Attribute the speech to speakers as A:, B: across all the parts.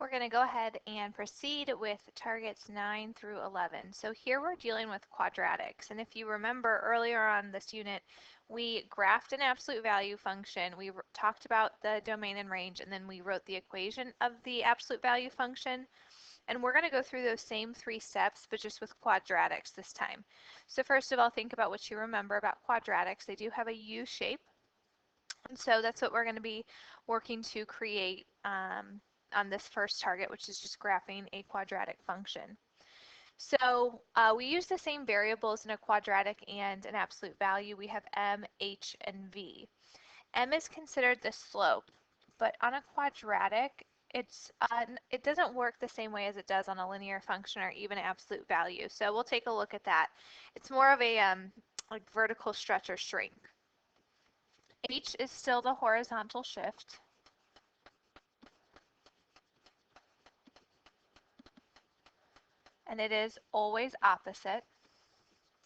A: We're going to go ahead and proceed with targets 9 through 11. So here we're dealing with quadratics. And if you remember earlier on this unit, we graphed an absolute value function. We talked about the domain and range, and then we wrote the equation of the absolute value function. And we're going to go through those same 3 steps, but just with quadratics this time. So first of all, think about what you remember about quadratics. They do have a U shape. And so that's what we're going to be working to create on this first target, which is just graphing a quadratic function. So we use the same variables in a quadratic and an absolute value. We have m, h, and v. M is considered the slope, but on a quadratic, it doesn't work the same way as it does on a linear function or even absolute value. So we'll take a look at that. It's more of a like vertical stretch or shrink. H is still the horizontal shift. And it is always opposite.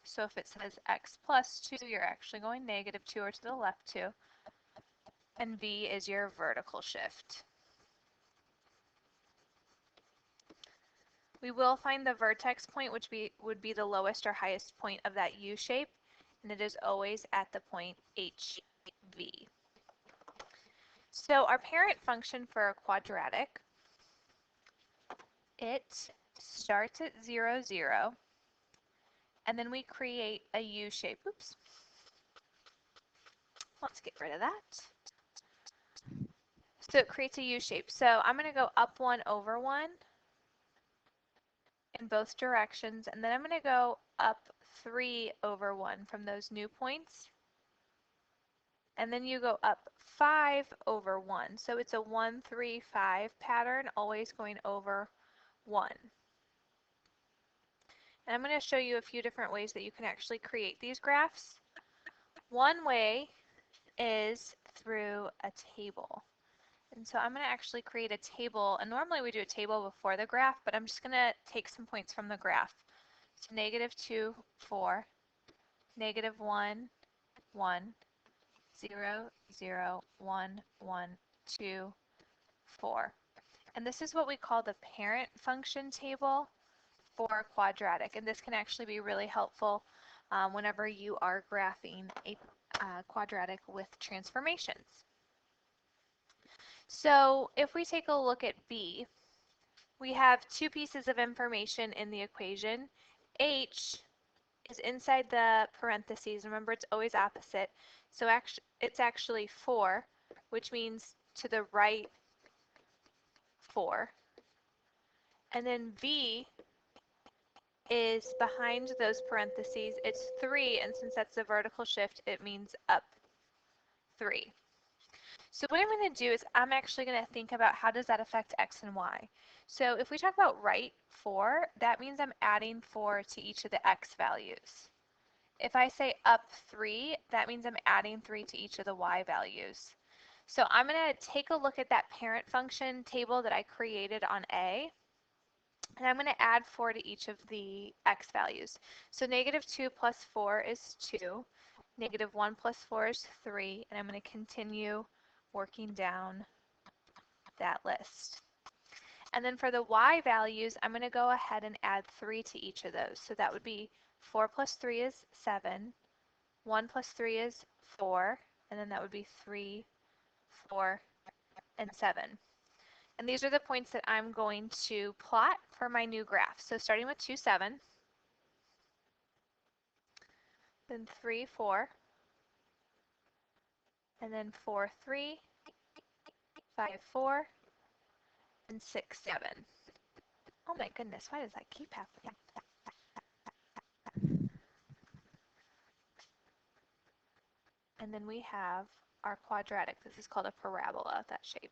A: So if it says x plus 2, you're actually going negative 2 or to the left 2. And v is your vertical shift. We will find the vertex point, which would be the lowest or highest point of that U shape, and it is always at the point HV. So our parent function for a quadratic, it starts at 0, 0, and then we create a U shape. Oops. Let's get rid of that. So it creates a U shape. So I'm going to go up 1 over 1 in both directions, and then I'm going to go up 3 over 1 from those new points. And then you go up 5 over 1. So it's a 1, 3, 5 pattern, always going over 1. And I'm going to show you a few different ways that you can actually create these graphs. One way is through a table. And so I'm going to actually create a table, and normally we do a table before the graph, but I'm just going to take some points from the graph. So negative 2, 4, negative 1, 1, 0, 0, 1, 1, 2, 4. And this is what we call the parent function table for quadratic. And this can actually be really helpful whenever you are graphing a quadratic with transformations. So if we take a look at B, we have 2 pieces of information in the equation. H is inside the parentheses. Remember, it's always opposite. So it's actually 4, which means to the right 4. And then V is behind those parentheses. It's 3, and since that's the vertical shift, it means up 3. So what I'm going to do is I'm actually going to think about how does that affect x and y. So if we talk about right 4, that means I'm adding 4 to each of the x values. If I say up 3, that means I'm adding 3 to each of the y values. So I'm going to take a look at that parent function table that I created on A, and I'm going to add 4 to each of the x values. So negative 2 plus 4 is 2, negative 1 plus 4 is 3, and I'm going to continue working down that list. And then for the y values, I'm going to go ahead and add 3 to each of those. So that would be 4 plus 3 is 7, 1 plus 3 is 4, and then that would be 3, 4, and 7. And these are the points that I'm going to plot for my new graph. So starting with 2, 7, then 3, 4, and then 4, 3, 5, 4, and 6, 7. Oh my goodness, why does that keep happening? And then we have our quadratic. This is called a parabola, that shape.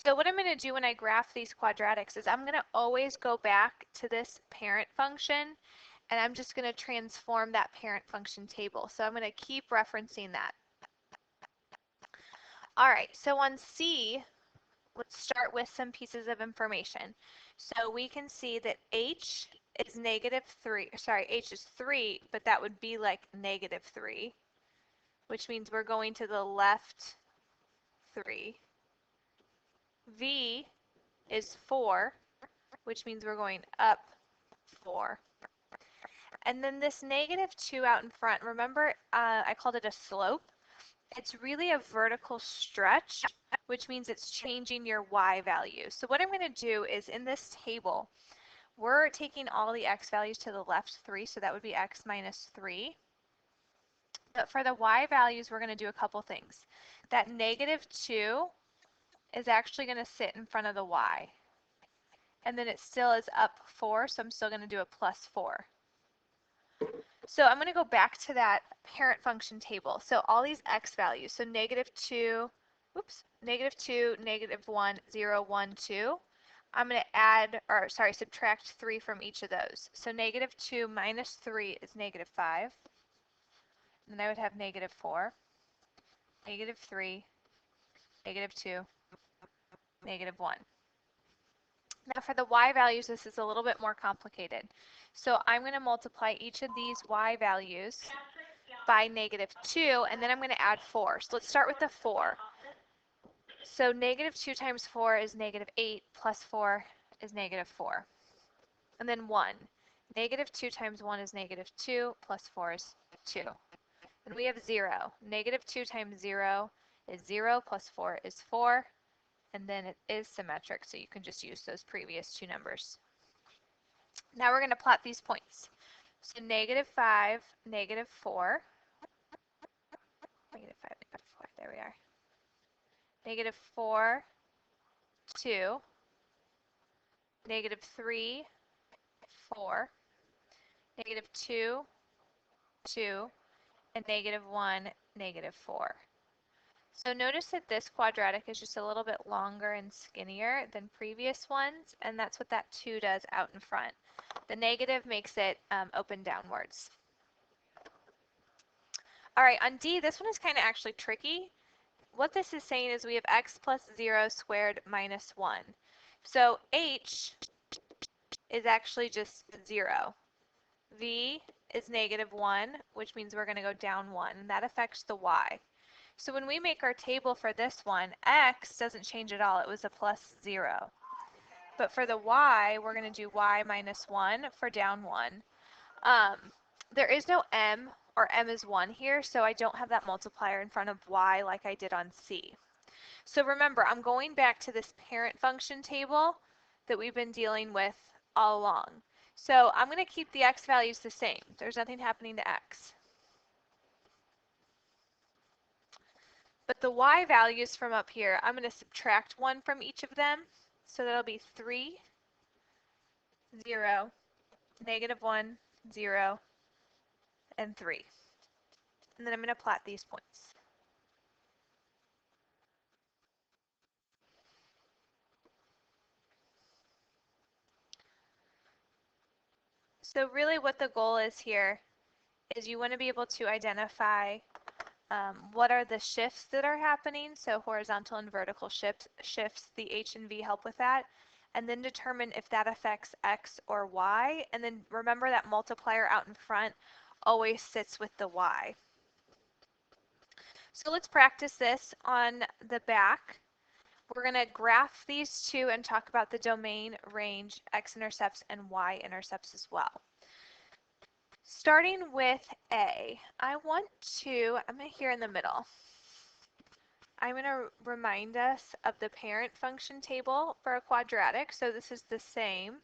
A: So what I'm going to do when I graph these quadratics is I'm going to always go back to this parent function, and I'm just going to transform that parent function table. So I'm going to keep referencing that. All right, so on C, let's start with some pieces of information. So we can see that H is negative 3, sorry, H is 3, but that would be like negative 3, which means we're going to the left 3. V is 4, which means we're going up 4. And then this -2 out in front, remember I called it a slope? It's really a vertical stretch, which means it's changing your y value. So what I'm going to do is in this table, we're taking all the x values to the left 3, so that would be x minus 3. But for the y values, we're going to do a couple things. That -2 is actually going to sit in front of the y. And then it still is up 4, so I'm still going to do a plus 4. So I'm going to go back to that parent function table. So all these x values, so -2, oops, -2, -1, 0, 1, 2. I'm going to add, or sorry, subtract 3 from each of those. So -2 minus 3 is -5. And then I would have -4, -3, -2, -1. Now for the y values, this is a little bit more complicated. So I'm going to multiply each of these y values by -2, and then I'm going to add 4. So let's start with the 4. So -2 times 4 is -8, plus 4 is -4. And then 1. -2 times 1 is -2, plus 4 is 2. And we have 0. -2 times 0 is 0, plus 4 is 4. And then it is symmetric, so you can just use those previous two numbers. Now we're going to plot these points. So -5, -4, -5, -4, there we are. -4, 2, -3, 4, -2, 2, and -1, -4. So notice that this quadratic is just a little bit longer and skinnier than previous ones, and that's what that 2 does out in front. The negative makes it open downwards. All right, on D, this one is kind of actually tricky. What this is saying is we have x plus 0 squared minus 1. So h is actually just 0. V is -1, which means we're going to go down 1, and that affects the y. So when we make our table for this one, x doesn't change at all. It was a plus 0. But for the y, we're going to do y minus 1 for down 1. There is no m, or m is 1 here, so I don't have that multiplier in front of y like I did on C. So remember, I'm going back to this parent function table that we've been dealing with all along. So I'm going to keep the x values the same. There's nothing happening to x. But the y values from up here, I'm going to subtract 1 from each of them. So that'll be 3, 0, -1, 0, and 3. And then I'm going to plot these points. So really what the goal is here is you want to be able to identify what are the shifts that are happening, so horizontal and vertical shifts, the h and v help with that, and then determine if that affects x or y, and then remember that multiplier out in front always sits with the y. So let's practice this on the back. We're going to graph these two and talk about the domain, range, x-intercepts, and y-intercepts as well. Starting with A, I'm here in the middle. I'm going to remind us of the parent function table for a quadratic. So this is the same.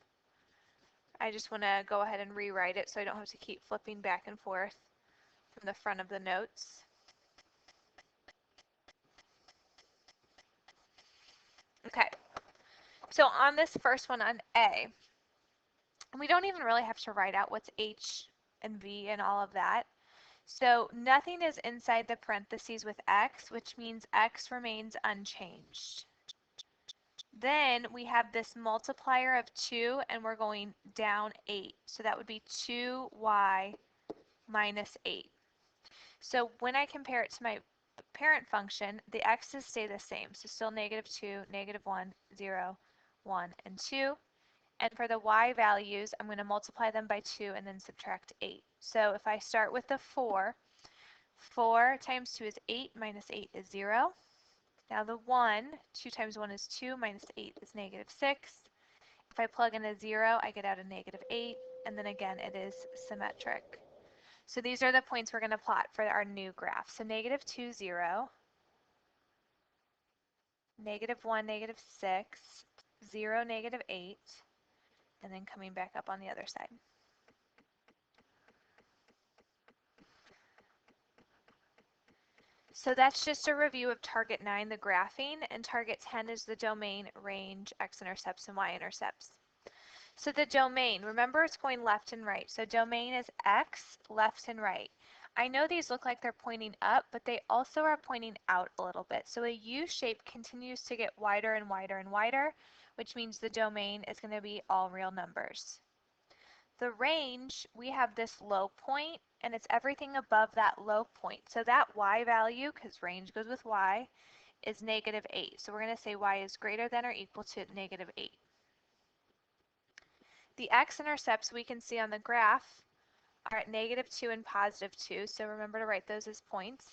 A: I just want to go ahead and rewrite it so I don't have to keep flipping back and forth from the front of the notes. Okay, so on this first one on A, we don't even really have to write out what's h and v and all of that. So nothing is inside the parentheses with x, which means x remains unchanged. Then we have this multiplier of 2, and we're going down 8. So that would be 2y minus 8. So when I compare it to my parent function, the x's stay the same. So still -2, -1, 0, 1, and 2. And for the y values, I'm going to multiply them by 2 and then subtract 8. So if I start with the 4, 4 times 2 is 8, minus 8 is 0. Now the 1, 2 times 1 is 2, minus 8 is negative 6. If I plug in a 0, I get out a negative 8, and then again it is symmetric. So these are the points we're going to plot for our new graph. So negative 2, 0, negative 1, negative 6, 0, negative 8, and then coming back up on the other side. So that's just a review of target 9, the graphing, and target 10 is the domain, range, x-intercepts, and y-intercepts. So the domain, remember it's going left and right. So domain is x, left and right. I know these look like they're pointing up, but they also are pointing out a little bit. So a U shape continues to get wider and wider and wider, which means the domain is going to be all real numbers. The range, we have this low point, and it's everything above that low point. So that y value, because range goes with y, is negative 8. So we're going to say y is greater than or equal to negative 8. The x-intercepts we can see on the graph are at negative 2 and positive 2, so remember to write those as points.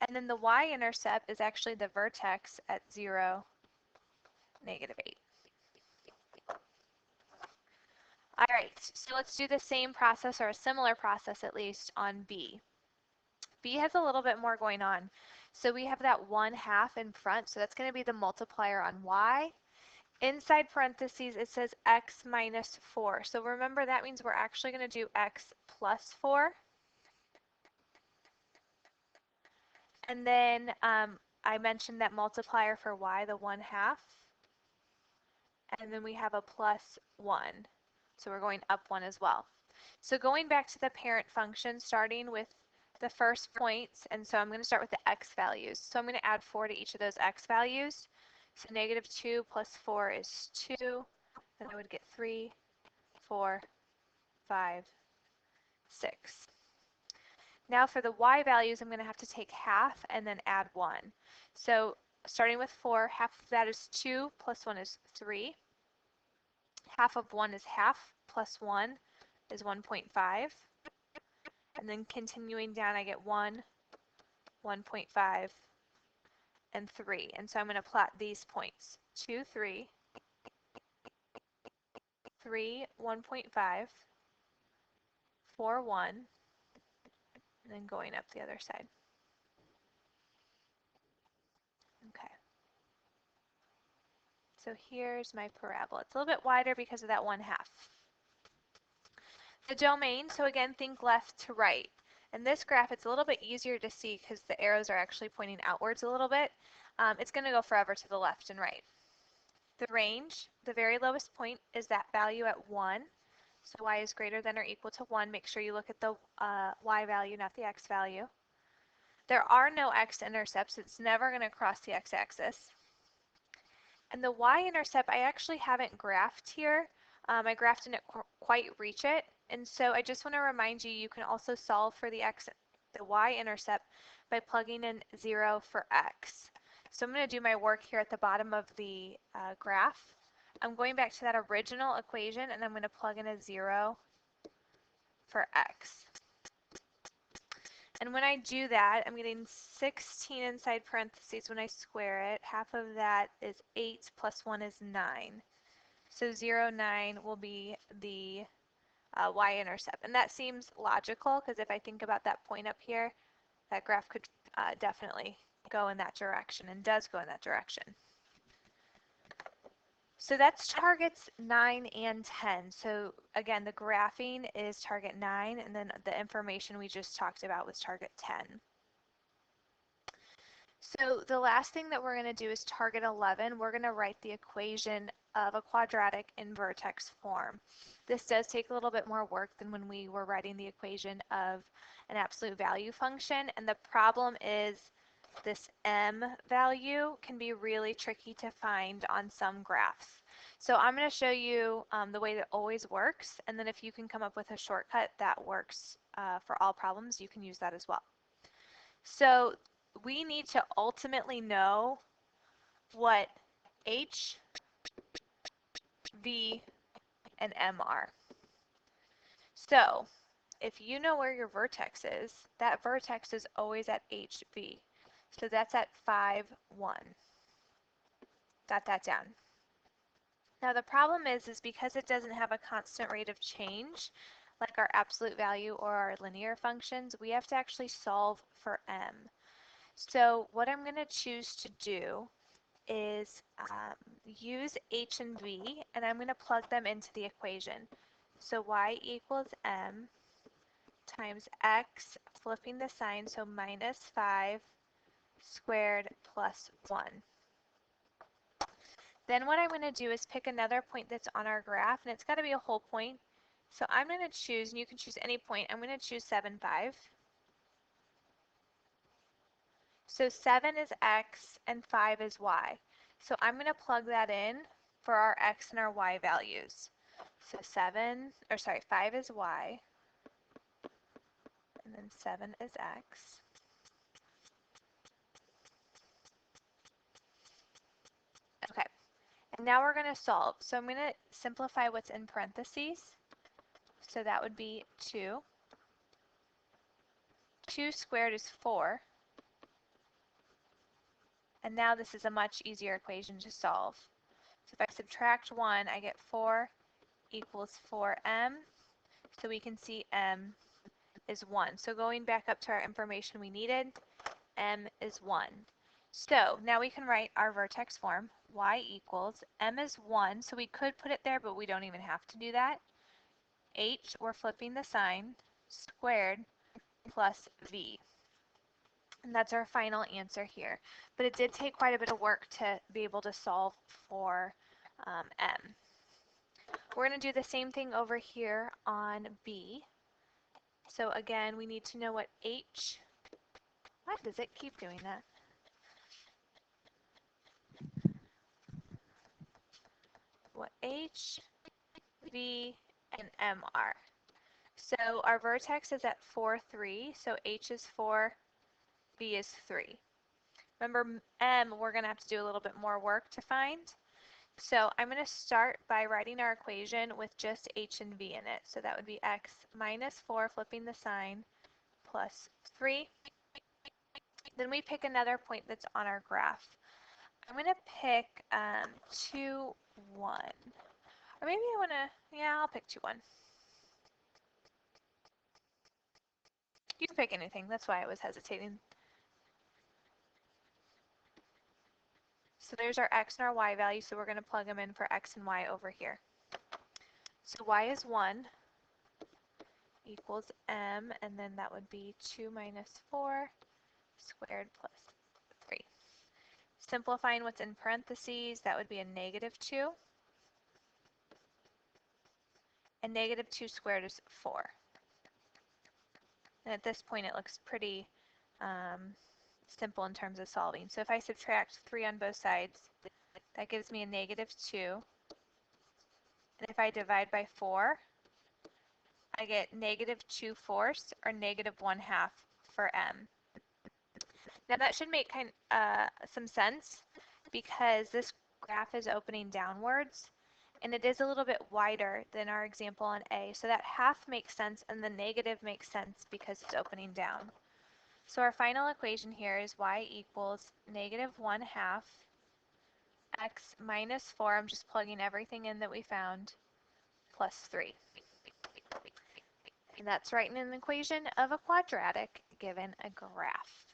A: And then the y-intercept is actually the vertex at 0, negative 8. All right, so let's do the same process, or a similar process at least, on B. B has a little bit more going on. So we have that 1/2 in front, so that's going to be the multiplier on y. Inside parentheses, it says x minus 4. So remember, that means we're actually going to do x plus 4. And then I mentioned that multiplier for y, the 1/2. And then we have a plus 1. So we're going up 1 as well. So going back to the parent function, starting with the first points, and so I'm going to start with the x values. So I'm going to add 4 to each of those x values. So negative 2 plus 4 is 2. Then I would get 3, 4, 5, 6. Now for the y values, I'm going to have to take half and then add 1. So starting with 4, half of that is 2 plus 1 is 3. Half of 1 is half plus 1 is 1.5. And then continuing down, I get 1, 1.5, and 3. And so I'm going to plot these points. 2, 3, 3, 1.5, 4, 1, and then going up the other side. Okay. So here's my parabola. It's a little bit wider because of that 1/2. The domain, so again, think left to right. In this graph, it's a little bit easier to see because the arrows are actually pointing outwards a little bit. It's going to go forever to the left and right. The range, the very lowest point is that value at 1. So y is greater than or equal to 1. Make sure you look at the y value, not the x value. There are no x-intercepts. It's never going to cross the x-axis. And the y-intercept, I actually haven't graphed here. I graphed and it quite reach it. And so I just want to remind you, you can also solve for the y-intercept by plugging in 0 for x. So I'm going to do my work here at the bottom of the graph. I'm going back to that original equation and I'm going to plug in a 0 for x. And when I do that, I'm getting 16 inside parentheses when I square it. Half of that is 8 plus 1 is 9. So 0, 9 will be the y-intercept. And that seems logical because if I think about that point up here, that graph could definitely go in that direction and does go in that direction. So that's targets 9 and 10. So again, the graphing is target 9, and then the information we just talked about was target 10. So the last thing that we're going to do is target 11. We're going to write the equation of a quadratic in vertex form. This does take a little bit more work than when we were writing the equation of an absolute value function, and the problem is this m value can be really tricky to find on some graphs. So I'm going to show you the way that always works, and then if you can come up with a shortcut that works for all problems, you can use that as well. So we need to ultimately know what h, v, and m are. So if you know where your vertex is, that vertex is always at HV. So that's at 5, 1. Got that down. Now the problem is because it doesn't have a constant rate of change, like our absolute value or our linear functions, we have to actually solve for m. So what I'm going to choose to do is use h and v, and I'm going to plug them into the equation. So y equals m times x, flipping the sign, so minus 5 squared plus 1. Then what I'm going to do is pick another point that's on our graph, and it's got to be a whole point. So I'm going to choose, and you can choose any point, I'm going to choose 7, 5. So 7 is x and 5 is y. So I'm going to plug that in for our x and our y values. So 5 is y, and then 7 is x. Okay, and now we're going to solve. So I'm going to simplify what's in parentheses. So that would be 2. 2 squared is 4. And now this is a much easier equation to solve. So if I subtract 1, I get 4 equals 4m. So we can see m is 1. So going back up to our information we needed, m is 1. So now we can write our vertex form. Y equals m is 1. So we could put it there, but we don't even have to do that. H, we're flipping the sign, squared plus v. And that's our final answer here. But it did take quite a bit of work to be able to solve for m. We're going to do the same thing over here on b. So again, we need to know what h, why does it keep doing that? What h, v, and m are. So our vertex is at 4, 3, so h is 4, v is 3. Remember, m, we're going to have to do a little bit more work to find. So I'm going to start by writing our equation with just h and v in it. So that would be x minus 4, flipping the sign, plus 3. Then we pick another point that's on our graph. I'm going to pick 2, 1. Or maybe I want to, yeah, I'll pick 2, 1. You can pick anything. That's why I was hesitating. So there's our x and our y value, so we're going to plug them in for x and y over here. So y is 1 equals m, and then that would be 2 minus 4 squared plus 3. Simplifying what's in parentheses, that would be a negative 2. And negative 2 squared is 4. And at this point it looks pretty simple in terms of solving. So if I subtract 3 on both sides, that gives me a negative 2. And if I divide by 4, I get negative 2/4 or negative 1/2 for m. Now that should make some sense because this graph is opening downwards and it is a little bit wider than our example on A. So that half makes sense and the negative makes sense because it's opening down. So our final equation here is y equals negative 1/2 x minus 4, I'm just plugging everything in that we found, plus 3. And that's writing an equation of a quadratic given a graph.